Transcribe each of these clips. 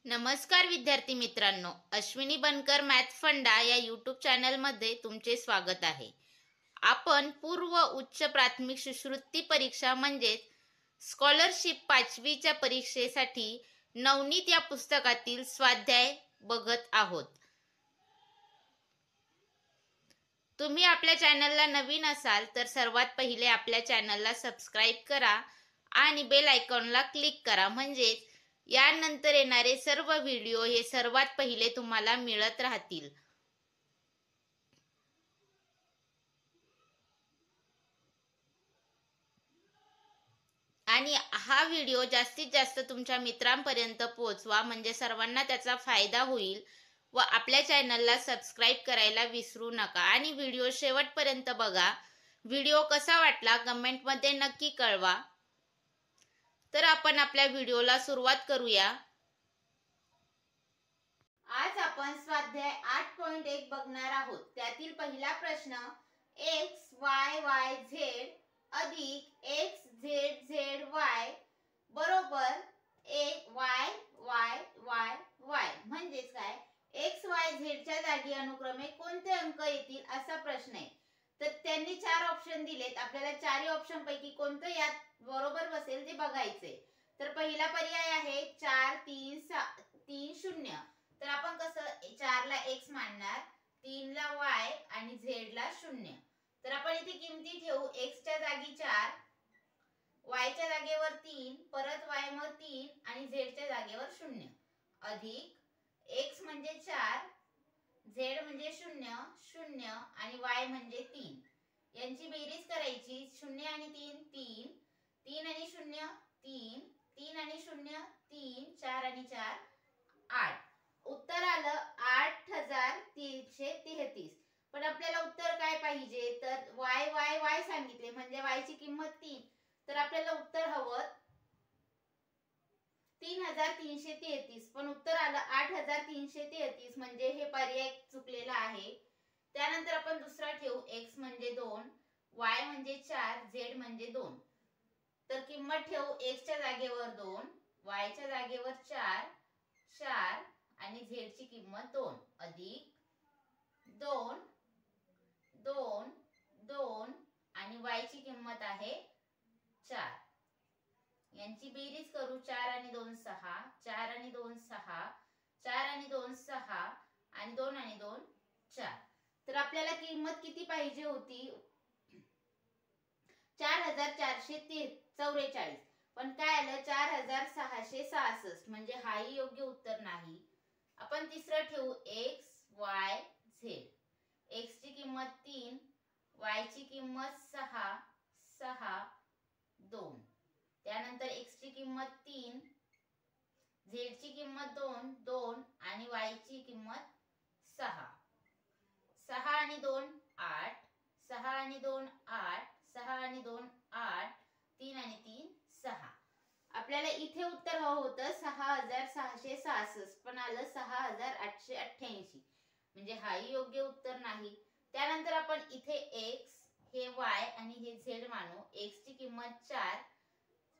नमस्कार विद्यार्थी मित्रांनो, अश्विनी बनकर मॅथ फंडा या यूट्यूब चॅनलमध्ये तुमचे स्वागत आहे. आपण पूर्व उच्च प्राथमिक शिष्यवृत्ती परीक्षा म्हणजेच स्कॉलरशिप 5वीच्या परीक्षेसाठी नवनीत या पुस्तकातील स्वाध्याय बघत आहोत. तुम्ही आपल्या चॅनलला नवीन असाल तर सर्वात पहिले आपल्या चॅनलला सबस्क्राईब करा आणि बेल आयकॉनला क्लिक करा, म्हणजेच यानंतर येणारे सर्व व्हिडिओ हे सर्वात पहिले तुम्हाला मिळत राहतील. आणि हा व्हिडिओ जास्तीत जास्त तुमच्या मित्रांपर्यंत पोहोचवा, म्हणजे सर्वांना त्याचा फायदा होईल. व आपल्या चॅनलला सबस्क्राईब करायला विसरू नका आणि व्हिडिओ शेवटपर्यंत बघा. व्हिडिओ कसा वाटला कमेंटमध्ये नक्की कळवा. तर आपण आपल्या व्हिडिओला सुरुवात करूया. आज आपण स्वाध्याय 8.1 बघणार आहोत. त्यातील पहिला प्रश्न x y y z अधिक x z z y बरोबर y y y y म्हणजेच काय, x y z च्या जागी अनुक्रमे कोणते अंक येतील असा प्रश्न आहे. तर त्यांनी 4 ऑप्शन दिलेत. आपल्याला 4 ऑप्शन पैकी कोणतं यात बरोबर बसेल ते बघायचे. तर पहिला पर्याय आहे 4 3 3 0. तर आपण कसं 4 ला x मांडणार, 3 ला y आणि z ला 0. तर आपण इथे किमती ठेवू. x च्या जागी 4, y च्या जागेवर 3, परत y वर 3 आणि z च्या जागेवर 0 अधिक x म्हणजे 4, z म्हणजे 0 0 आणि y म्हणजे 3. यांची बेरीज करायची. 0 आणि 3 3, 3 आणि 0 3, 3 आणि 0 3, 4 आणि 4 8. उत्तर आलं 8333. पण आपल्याला उत्तर काय पाहिजे, तर y y y सांगितले म्हणजे y ची किंमत 3. तर आपल्याला उत्तर हवं 3333, पण उत्तर आलं 8333, म्हणजे हे पर्याय चुकलेला आहे. त्यानंतर आपण दुसरा ठेवू. x म्हणजे 2, y म्हणजे 4, z म्हणजे 2. तर किंमत ठेवू x च्या जागेवर 2, y च्या जागेवर 4 4 आणि z ची किंमत 2 अधिक 2 2 2 आणि y ची किंमत आहे 4. यांची बेरीज करू. 4 आणि 2 6, 4 आणि 2 6, 4 आणि 2 6 आणि 2 आणि 2 4. तर आपल्याला किंमत किती पाहिजे होती, 4444. पण काय आलं 4666, म्हणजे हाही योग्य उत्तर नाही. आपण तिसरं ठेवू x y z. x ची किंमत 3, y ची किंमत 6 6 2. त्यानंतर x ची किंमत 3, z ची किंमत 2 2 आणि y ची किंमत 6. 6 आणि 2 8, 6 आणि 2 8, 6 आणि 2 8, 3 आणि 3 6. आपल्याला इथे उत्तर हवं होतं 6666, पण आलं 6888, म्हणजे हाही योग्य उत्तर नाही. त्यानंतर आपण इथे x हे y आणि हे z मानू. x ची किंमत 4,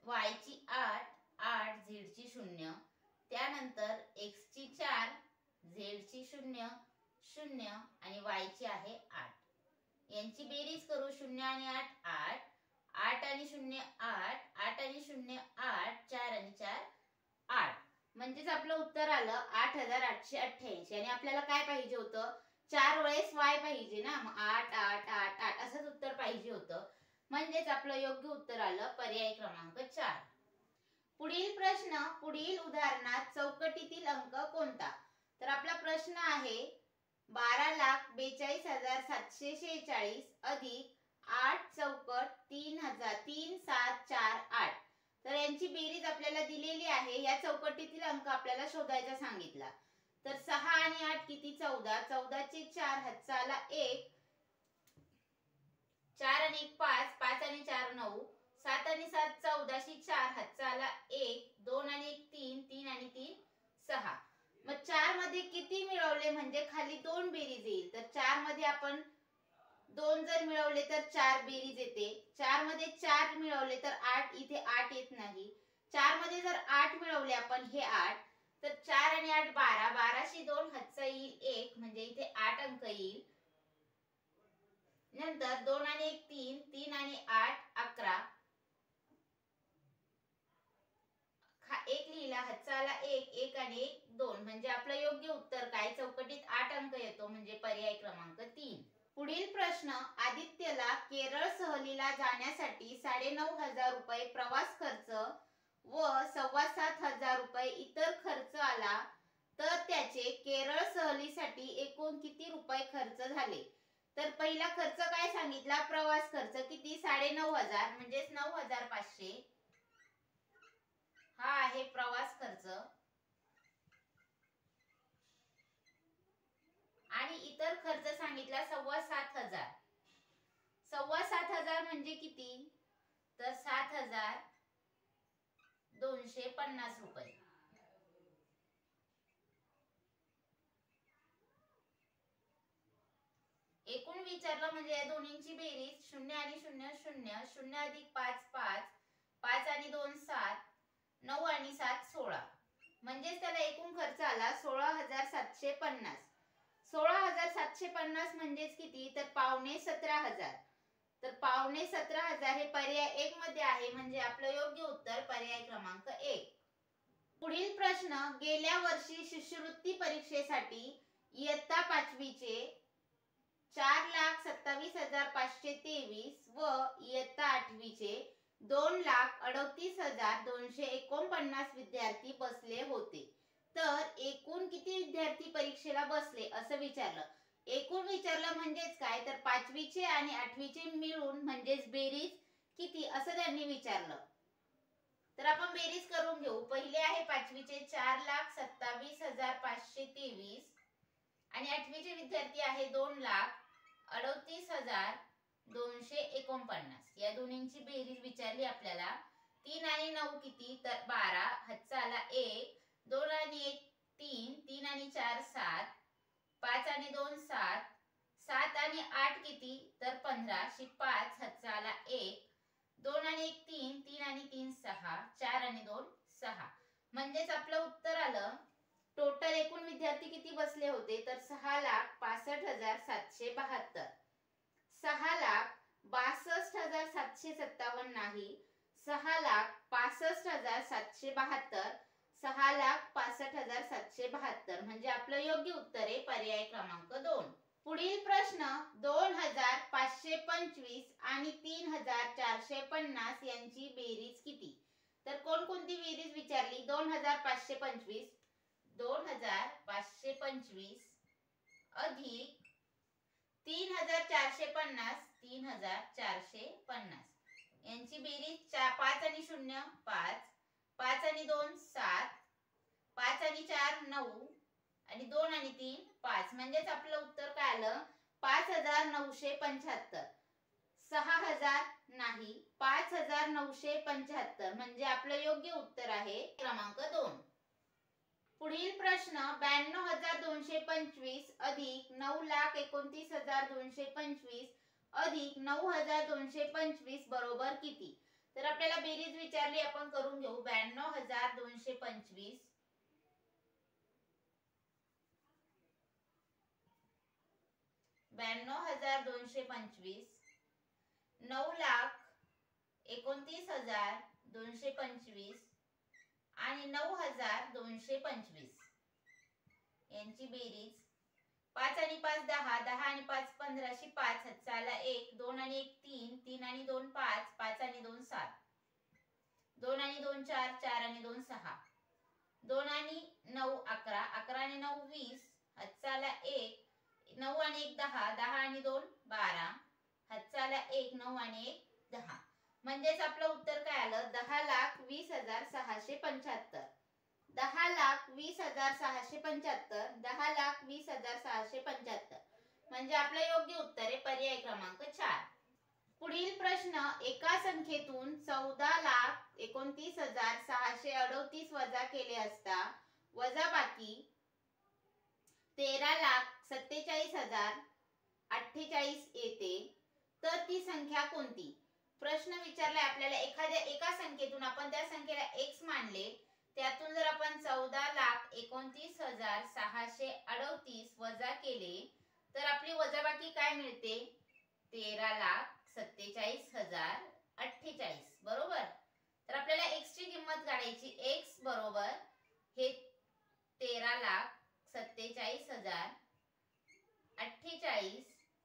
y ची 8 8, z ची 0. त्यानंतर x ची 4, z ची 0 0 आणि y ची आहे 8. यांची बेरीज करू. 0 आणि 8 8, 8 आणि 0 8, 8 आणि 0 8, 4 आणि 4 8, म्हणजेच आपलं उत्तर आलं 8888. आणि आपल्याला काय पाहिजे होतं, 4 वेळेस y पाहिजे ना, मग 8 8 8 8 असंच उत्तर पाहिजे होतं. म्हणजेच आपलं योग्य उत्तर आलं पर्याय क्रमांक 4. पुढील प्रश्न. पुढील उदाहरणात चौकटीतील अंक कोणता. तर आपला प्रश्न आहे 12,42,746 अधिक 8 चौकट 3748. तर यांची बेरीज आपल्याला दिलेली आहे. या चौकटीतील अंक आपल्याला शोधायचा सांगितला. तर 6 आणि 8 किती, 14. 14 चे 4 हातचा 1, 4 आणि 1 5, 5 आणि 4 9, 7 आणि 7 14, 4 हातचा 1, 2 आणि 1 3, 3 आणि 3 6. मग 4 मध्ये किती मिळवले म्हणजे खाली 2 बेरीज येईल. तर 4 मध्ये आपण 2 जर मिळवले तर 4 बेरीज येते. 4 मध्ये 4 मिळवले तर 8, इथे 8 येत नाही. 4 मध्ये जर 8 मिळवले आपण, हे 8, तर 4 आणि 8 12, 12शी 2 हातचा येईल 1 म्हणजे इथे 8 अंक येईल. नंतर 2 आणि 1 3, 3 आणि 8 11, 1 लिहिला, हातचा आला 1, 1 आणि 1 2 म्हणजे आपलं योग्य उत्तर काय, चौकटीत 8 अंक येतो म्हणजे पर्याय क्रमांक 3. पुढील प्रश्न, आदित्यला केरळ सहलीला जाण्यासाठी 9,500 रुपये प्रवास खर्च व 7,500 रुपये इतर खर्च आला, तर त्याचे केरळ सहलीसाठी एकूण किती रुपये खर्च झाले? तर पहिला खर्च काय सांगितला, प्रवास खर्च किती, 9,500 म्हणजेच 9,500 हा आहे प्रवास खर्च. आणि इतर खर्च सांगितला 7,500. 7,500 म्हणजे किती, तर 7,250 रुपये. एकूण विचारलं म्हणजे या दोन्हींची बेरीज 0 आणि 0 0, 0 अधिक 5 5, 5 आणि 2 7, 9 आणि 7 16 म्हणजेच त्याला एकूण खर्च आला 16,750. 16,750 म्हणजेच किती, तर 17,500. तर 17,500 हे पर्याय 1 मध्ये आहे म्हणजे आपलं योग्य उत्तर पर्याय क्रमांक 1. पुढील प्रश्न, गेल्या वर्षी शिष्यवृत्ती परीक्षेसाठी इयत्ता 5वीचे 4,27,523 व इयत्ता 8वीचे 2,38,249 विद्यार्थी बसले होते. तर एकूण किती विद्यार्थी परीक्षेला बसले असं विचारलं. एकूण विचारलं म्हणजेच काय, तर 5वीचे आणि 8वीचे मिळून म्हणजेच बेरीज किती असं त्यांनी विचारलं. तर आपण बेरीज करून घेऊ. पहिले आहे 5वीचे 4,27,523 आणि 8वीचे विद्यार्थी आहे 2,38,249. या दोन्हींची बेरीज विचारली आपल्याला. 3 आणि 9 किती, तर 12, हातचा आला 1, 2 आणि 1 3, 3 आणि 4 7, 5 आणि 2 7, 7 आणि 8 किती, तर 15, 5 हातचा आला 1, 2 आणि 1 3, 3 आणि 3 6, 4 आणि 2 6 म्हणजेच आपलं उत्तर आलं. टोटल एकूण विद्यार्थी किती बसले होते, तर 6,65,772. 6,62,757 नाही, 6,65,772, 6,65,772 म्हणजे आपलं योग्य उत्तर आहे पर्याय क्रमांक 2. पुढील प्रश्न, 2,525 आणि 3,450 यांची बेरीज किती? तर कोणकोणती बेरीज विचारली, 2,525 अधिक 3,450 3,450 यांची बेरीज 5 आणि 0 5, 5 आणि 2 7, 5 आणि 4 9 आणि 2 आणि 3 5 म्हणजेच आपलं उत्तर काय आलं, 5,975. 6,000 नाही, 5,975 म्हणजे आपलं योग्य उत्तर आहे क्रमांक 2. पुढील प्रश्न, 92,225 अधिक 9,29,225 अधिक 9,225 बरोबर किती? तर आपल्याला बेरीज विचारली, आपण करून घेऊ. 92,225 9,29,225 आणि 9,225 यांची बेरीज 5 आणि 5 10, 10 आणि 5 15, 5 हातचा आला 1, 2 आणि 1 3, 3 आणि 2 5, 5 आणि 2 7, 2 आणि 2 4, 4 आणि 2 6, 2 आणि 9 11, 11 आणि 9 20, हातचा आला 1, 9 आणि 1 10, 10 आणि 2 12, हातचा आला 1, 9 आणि 1 10 म्हणजेच आपलं उत्तर काय आलं, 10,20,675. 10,20,675, 10,20,675 म्हणजे आपलं योग्य उत्तर आहे पर्याय क्रमांक 4. पुढील प्रश्न, एका संख्येतून 14,29,638 वजा केले असता वजाबाकी 13,47,048 येते, तर ती संख्या कोणती? प्रश्न विचारलाय आपल्याला. एका संख्येतून आपण त्या संख्येला x मानले, त्यातून जर आपण 14,29,638 29,638 वजा केले तर आपली वजाबाकी काय मिळते? 13,47,048 बरोबर. तर आपल्याला x ची किंमत काढायची. x बरोबर हे 13,47,048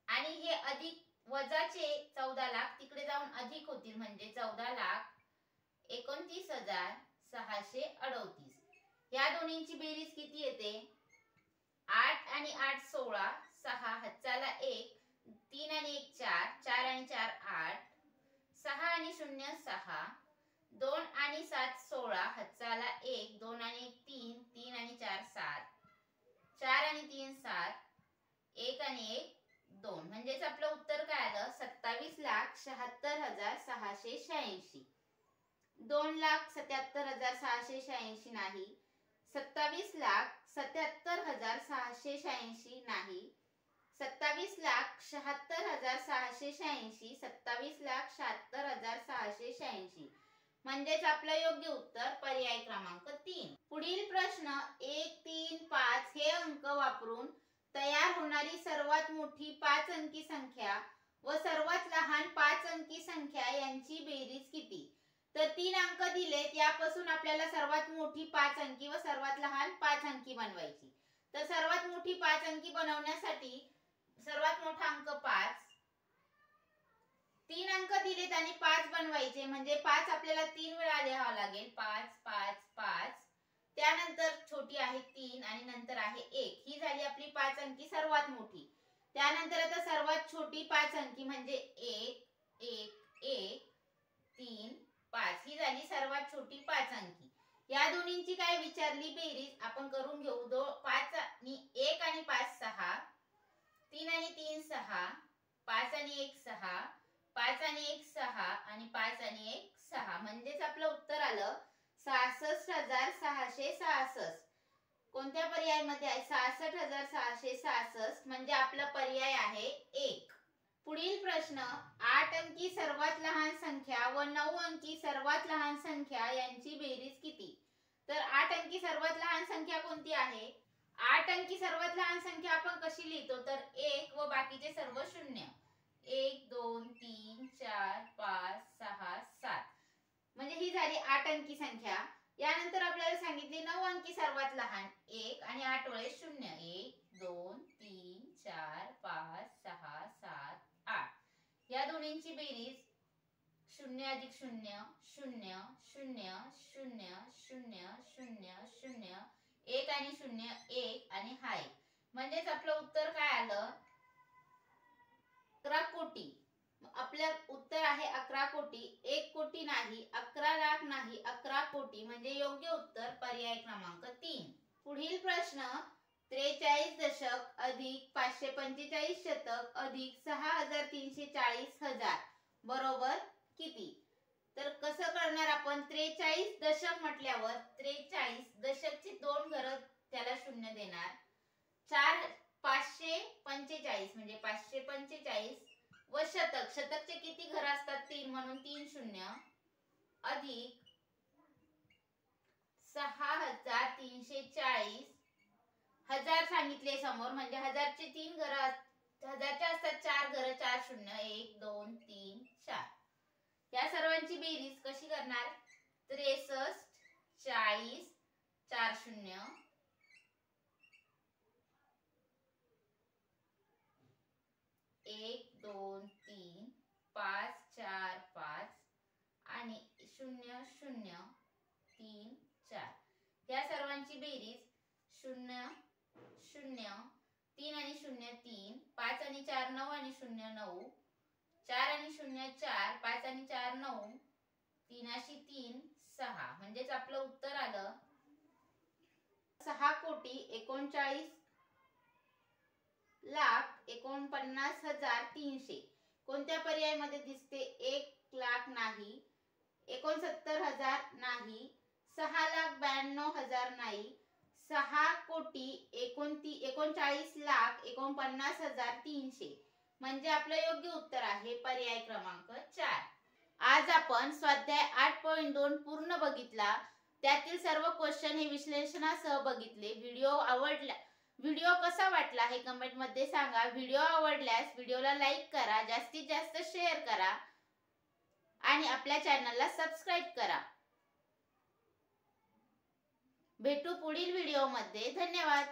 आणि हे अधिक वजाचे 14 लाख तिकडे जाऊन अधिक होतील म्हणजे 14,29,638. या दोन्हींची बेरीज किती येते? 8 आणि 8 16, 6 हातचाला 1, 3 आणि 1 4, 4 आणि 4 8, 6 आणि 0 6, 2 आणि 7 16, हातचाला 1, 2 आणि 1 3, 3 आणि 4 7, 4 आणि 3 7, 1 आणि 1 2. म्हणजेच आपलं उत्तर काय आलं? 27,76,686. 2,77,686 नाही, 27,77,686 नाही, 27,76,686, 27,76,686. म्हणजेच आपलं योग्य उत्तर पर्याय क्रमांक 3. पुढील प्रश्न 1 3 5 हे अंक वापरून तयार होणारी सर्वात मोठी 5 अंकी संख्या व सर्वात लहान 5 अंकी संख्या यांची बेरीज किती? तर 3 अंक दिलेत, यापासून आपल्याला सर्वात मोठी 5 अंकी व सर्वात लहान 5 अंकी बनवायची. तर सर्वात मोठी 5 अंकी बनवण्यासाठी सर्वात मोठा अंक 5, 3 अंक दिलेत आणि 5 बनवायचे म्हणजे 5 आपल्याला 3 वेळा लिहावं लागेल. 5 5 5, त्यानंतर छोटी आहे 3 आणि नंतर आहे 1. ही झाली आपली 5 अंकी सर्वात मोठी. त्यानंतर आता सर्वात छोटी 5 अंकी म्हणजे 1 1 1 3 5, ही झाली सर्वात छोटी 5 अंकी. या दोन्हींची काय विचारली बेरीज आपण करून घेऊ. 5 आणि 1 आणि 5 6, 3 आणि 3 6, 5 आणि 1 6, 5 आणि 1 6 आणि 5 आणि 1 6. म्हणजेच आपलं उत्तर आलं 66,666. कोणत्या पर्यायामध्ये आहे? 66,666 म्हणजे आपला पर्याय आहे 1. पुढील प्रश्न 8 अंकी सर्वात लहान संख्या व 9 अंकी सर्वात लहान संख्या यांची बेरीज किती? तर 8 अंकी सर्वात लहान संख्या कोणती आहे? 8 अंकी सर्वात लहान संख्या आपण कशी लिहितो? तर 1 व बाकीचे सर्व शून्य. 1 2 3 4 5 6 7, म्हणजे ही झाली 8 अंकी संख्या. यानंतर आपल्याला सांगितले 9 अंकी सर्वात लहान 1 आणि 8 वेळेस 0. 1 2 3 4 5 6 7 8. या दोन्हींची बेरीज 0 अधिक 0 0 0 0 0 0 0 1 आणि 0 1 आणि हा 1. म्हणजेच आपलं उत्तर काय आलं? 11 कोटी. आपलं उत्तर आहे 11 कोटी. 1 कोटी नाही, 11 लाख नाही, 11 कोटी म्हणजे योग्य उत्तर पर्याय क्रमांक 3. पुढील प्रश्न 43 दशक अधिक 545 शतक अधिक 6,340,000 बरोबर किती? तर कसं करणार आपण? 43 दशक म्हटल्यावर 43 दशकची 2 घरं त्याला शून्य देणार. 545 म्हणजे 545 व शतक, शतकचे किती घर असतात? 3 म्हणून 3 शून्य अधिक 6,340. हजार सांगितले समोर म्हणजे हजारचे 3 घर, हजारचे असतात 4 घर, 4 शून्य 1 2 3 4. या सर्वांची बेरीज कशी करणार? 63 40 4 शून्य 1 2 3 5 4 5 आणि 0 0 3 4. या सर्वांची बेरीज 0 0 3 आणि 0 3, 5 आणि 4 9 आणि 0 9, 4 आणि 0 4, 5 आणि 4 9, 3 अशी 3 6. म्हणजेच आपलं उत्तर आलं 6,39,49,300. कोणत्या पर्यायामध्ये दिसते? 1 लाख नाही, 69,000 नाही, 6,92,000 नाही, 6,39,49,300. म्हणजे आपलं योग्य उत्तर आहे पर्याय क्रमांक 4. आज आपण स्वाध्याय 8.2 पूर्ण बघितला. त्यातील सर्व क्वेश्चन हे विश्लेषणासह बघितले. व्हिडिओ कसा वाटला हे कमेंट मध्ये सांगा. व्हिडिओ आवडल्यास व्हिडिओला लाईक करा, जास्तीत जास्त शेअर करा आणि आपल्या चॅनलला सबस्क्राईब करा. भेटू पुढील व्हिडिओमध्ये. धन्यवाद.